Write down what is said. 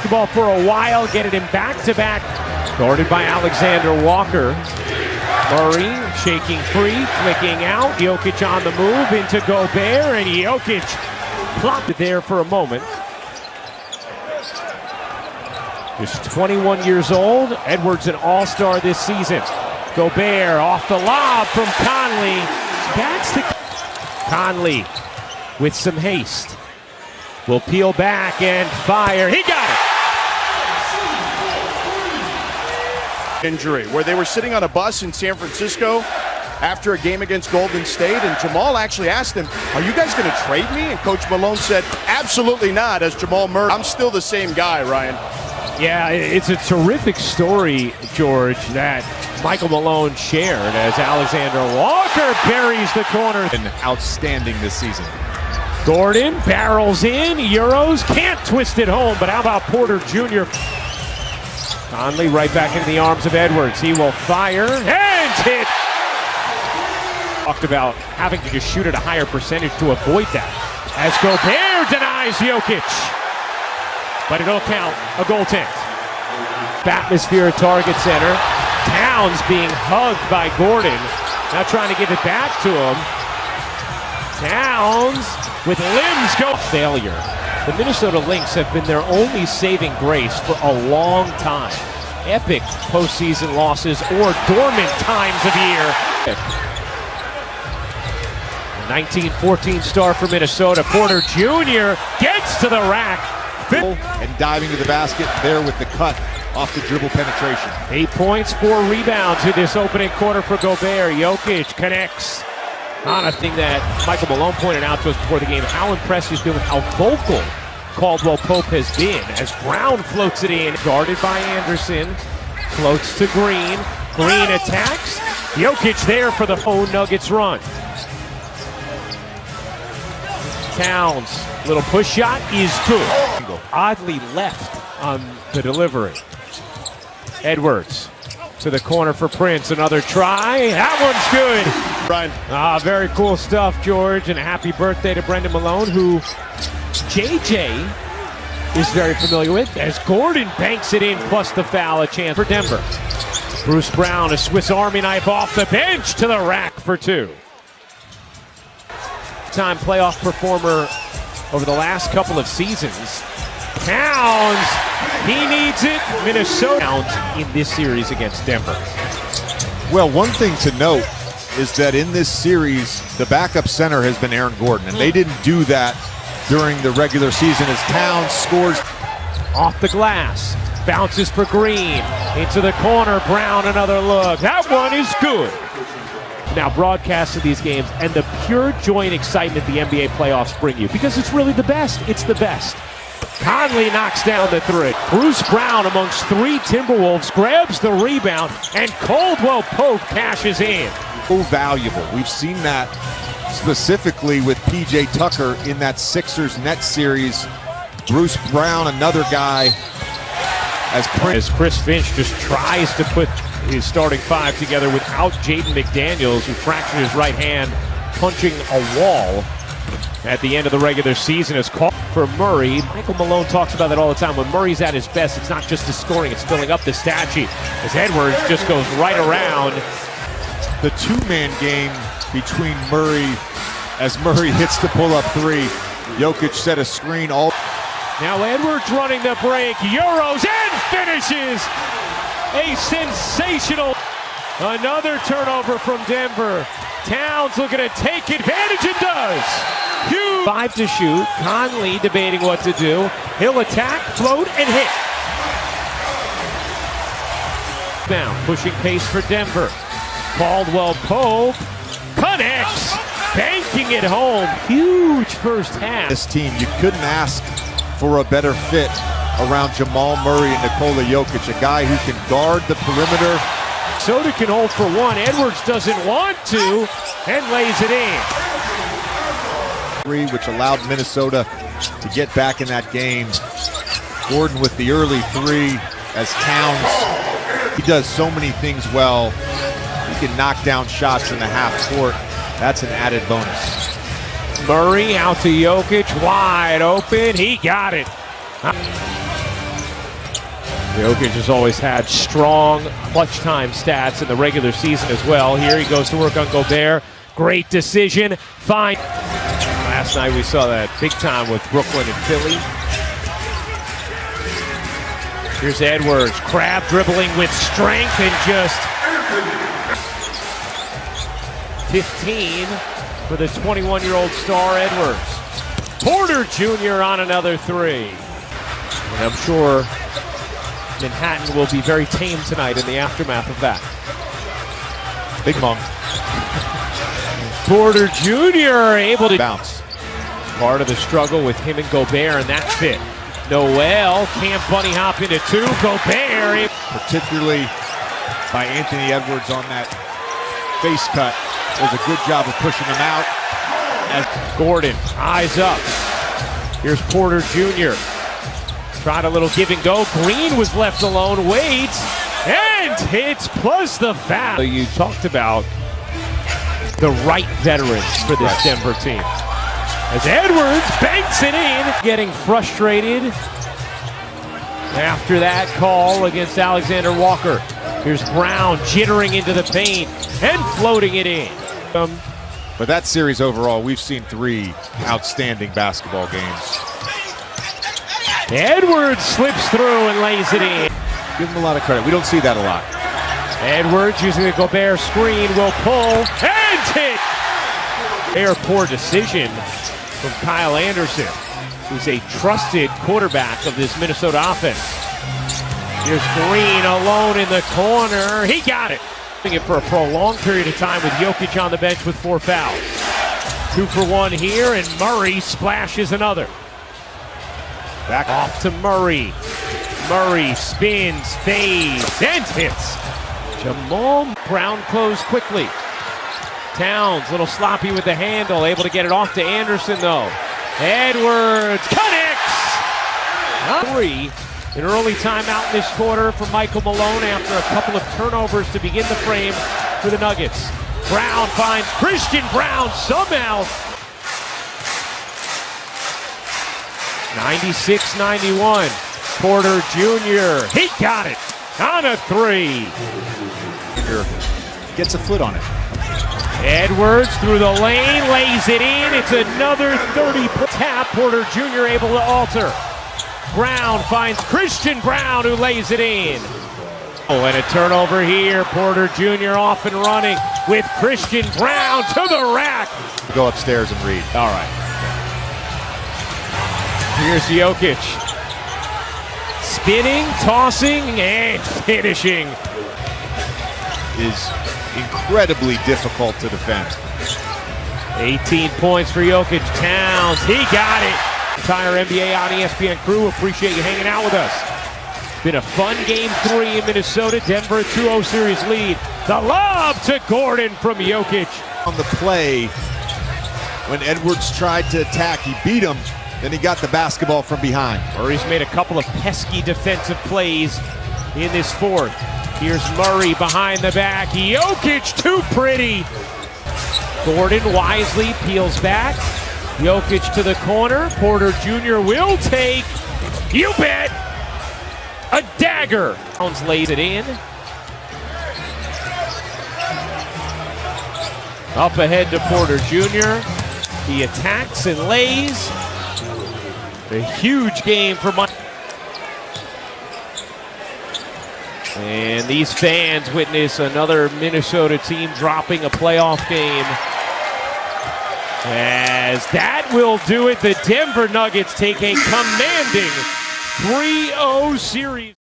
basketball for a while, getting him back-to-back. Guarded by Alexander Walker. Murray shaking free, flicking out. Jokic on the move into Gobert, and Jokic plopped it there for a moment. Just 21 years old. Edwards an all-star this season. Gobert off the lob from Conley. That's the Conley with some haste. Will peel back and fire. He got it. Injury, where they were sitting on a bus in San Francisco after a game against Golden State, and Jamal actually asked him, "Are you guys going to trade me?" And Coach Malone said, "Absolutely not," as Jamal Murray. I'm still the same guy, Ryan. Yeah, it's a terrific story, George, that Michael Malone shared as Alexander Walker buries the corner. And outstanding this season. Gordon barrels in, Euros, can't twist it home, but how about Porter Jr.? Conley right back into the arms of Edwards. He will fire and hit. Talked about having to just shoot at a higher percentage to avoid that. As Gobert denies Jokic. But it'll count a goaltend. Atmosphere at Target Center. Towns being hugged by Gordon. Now trying to give it back to him. Towns with limbs go. Failure. The Minnesota Lynx have been their only saving grace for a long time. Epic postseason losses or dormant times of year. 1914 star for Minnesota. Porter Jr. gets to the rack. And diving to the basket there with the cut off the dribble penetration. 8 points, 4 rebounds in this opening quarter for Gobert. Jokic connects on a thing that Michael Malone pointed out to us before the game. How impressed he's been with how vocal Caldwell Pope has been as Brown floats it in. Guarded by Anderson. Floats to Green. Green attacks. Jokic there for the Nuggets run. Towns, little push shot is good. Oddly left on the delivery. Edwards to the corner for Prince. Another try. That one's good. Brian. Very cool stuff, George. And a happy birthday to Brendan Malone, who JJ is very familiar with, as Gordon banks it in, plus the foul, a chance for Denver. Bruce Brown, a Swiss Army knife off the bench to the rack for 2. Time playoff performer over the last couple of seasons. Towns, he needs it. Minnesota in this series against Denver. Well, one thing to note is that in this series, the backup center has been Aaron Gordon, and they didn't do that during the regular season as Towns scores. Off the glass, bounces for Green, into the corner, Brown another look. That one is good. Now broadcasting these games and the pure joy and excitement the NBA playoffs bring you, because it's really the best. It's the best. Conley knocks down the 3. Bruce Brown amongst 3 Timberwolves grabs the rebound, and Caldwell Pope cashes in. So valuable. We've seen that specifically with PJ Tucker in that Sixers Nets series. Bruce Brown, another guy, as Chris Finch just tries to put his starting 5 together without Jaden McDaniels, who fractured his right hand punching a wall at the end of the regular season. Is called for Murray. Michael Malone talks about that all the time. When Murray's at his best, it's not just his scoring, it's filling up the stat sheet. As Edwards just goes right around. The 2-man game between Murray, as Murray hits the pull-up 3. Jokic set a screen all. Now Edwards running the break, Euros, and finishes! A sensational, another turnover from Denver. Towns looking to take advantage and does. Huge. 5 to shoot. Conley debating what to do. He'll attack, float, and hit. Now pushing pace for Denver. Caldwell Pope connects, banking it home. Huge first half. This team, you couldn't ask for a better fit around Jamal Murray and Nikola Jokic, a guy who can guard the perimeter. Soda can hold for 1. Edwards doesn't want to and lays it in. 3, which allowed Minnesota to get back in that game. Gordon with the early 3 as Towns. He does so many things well. He can knock down shots in the half court. That's an added bonus. Murray out to Jokic, wide open. He got it. Jokic has always had strong clutch time stats in the regular season as well. Here he goes to work on Gobert. Great decision. Fine. Last night we saw that big time with Brooklyn and Philly. Here's Edwards. Crab dribbling with strength and just 15 for the 21-year-old star Edwards. Porter Jr. on another three. And I'm sure Manhattan will be very tame tonight in the aftermath of that. Big Mong. Porter Jr. able to bounce. Part of the struggle with him and Gobert, and that fit. Noel can't bunny hop into two. Gobert. Particularly by Anthony Edwards on that face cut. Does a good job of pushing him out. As Gordon, eyes up. Here's Porter Jr. Tried a little give and go. Green was left alone, waits, and hits, plus the foul. You talked about the right veterans for this Denver team. As Edwards banks it in, getting frustrated after that call against Alexander Walker. Here's Brown jittering into the paint and floating it in. But that series overall, we've seen 3 outstanding basketball games. Edwards slips through and lays it in. Give him a lot of credit. We don't see that a lot. Edwards using the Gobert screen will pull and hit. Poor decision from Kyle Anderson, who's a trusted quarterback of this Minnesota offense. Here's Green alone in the corner. He got it. It for a prolonged period of time with Jokic on the bench with 4 fouls. 2 for 1 here, and Murray splashes another. Back off to Murray. Murray spins, fades, and hits. Jamal Brown closed quickly. Towns, a little sloppy with the handle, able to get it off to Anderson though. Edwards connects! 3. An early timeout in this quarter for Michael Malone after a couple of turnovers to begin the frame for the Nuggets. Brown finds Christian Brown somehow. 96-91. Porter Jr. He got it on a 3. Gets a foot on it. Edwards through the lane, lays it in. It's another 30 tap. Porter Jr. able to alter. Brown finds Christian Brown, who lays it in. Oh, and a turnover here. Porter Jr. off and running with Christian Brown to the rack. Go upstairs and read. All right. Here's Jokic. Spinning, tossing, and finishing. Is incredibly difficult to defend. 18 points for Jokic. Towns, he got it. Entire NBA on ESPN crew, appreciate you hanging out with us. Been a fun game 3 in Minnesota. Denver 2-0 series lead. The lob to Gordon from Jokic. On the play, when Edwards tried to attack, he beat him. Then he got the basketball from behind. Murray's made a couple of pesky defensive plays in this 4th. Here's Murray behind the back. Jokic too pretty. Gordon wisely peels back. Jokic to the corner. Porter Jr. will take, you bet, a dagger. Towns lays it in. Up ahead to Porter Jr. He attacks and lays. A huge game for Mike. And these fans witness another Minnesota team dropping a playoff game. As that will do it, the Denver Nuggets take a commanding 3-0 series.